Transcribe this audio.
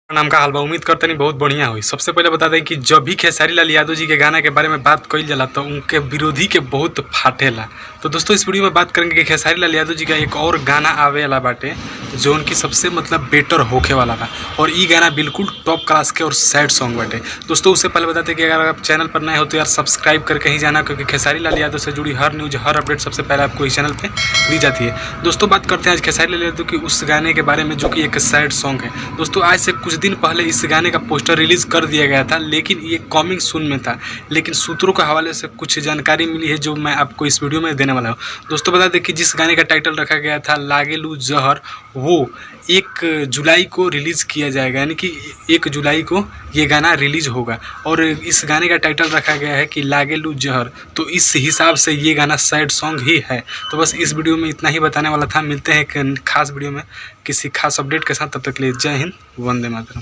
नाम का हलवा उम्मीद करते नहीं बहुत बढ़िया हुई। सबसे पहले बता दें कि जब भी खेसारी लाल यादव जी के गाना के बारे में बात कही जाला तो उनके विरोधी के बहुत फाटेला। तो दोस्तों इस वीडियो में बात करेंगे कि खेसारी लाल यादव जी का एक और गाना आवे वाला बाटे जो उनकी सबसे बेटर होके वाला बा और ये गाना बिल्कुल टॉप क्लास के और सैड सॉन्ग बाटे। दोस्तों उससे पहले बताते कि अगर आप चैनल पर नए हो तो यार सब्सक्राइब करके ही जाना, क्योंकि खेसारी लाल यादव से जुड़ी हर न्यूज़ हर अपडेट सबसे पहले आपको इस चैनल पर दी जाती है। दोस्तों बात करते हैं आज खेसारी लाल यादव की उस गाने के बारे में जो कि एक सैड सॉन्ग है। दोस्तों आज से कुछ दिन पहले इस गाने का पोस्टर रिलीज कर दिया गया था, लेकिन ये कमिंग सून में था, लेकिन सूत्रों के हवाले से कुछ जानकारी मिली है जो मैं आपको इस वीडियो में देने वाला हूँ। दोस्तों बता दें कि जिस गाने का टाइटल रखा गया था लागेलू जहर, वो 1 जुलाई को रिलीज़ किया जाएगा, यानी कि 1 जुलाई को ये गाना रिलीज होगा और इस गाने का टाइटल रखा गया है कि लागेलू जहर। तो इस हिसाब से ये गाना सैड सॉन्ग ही है। तो बस इस वीडियो में इतना ही बताने वाला था। मिलते हैं एक खास वीडियो में किसी खास अपडेट के साथ, तब तक के लिए जय हिंद, वंदे मातरम।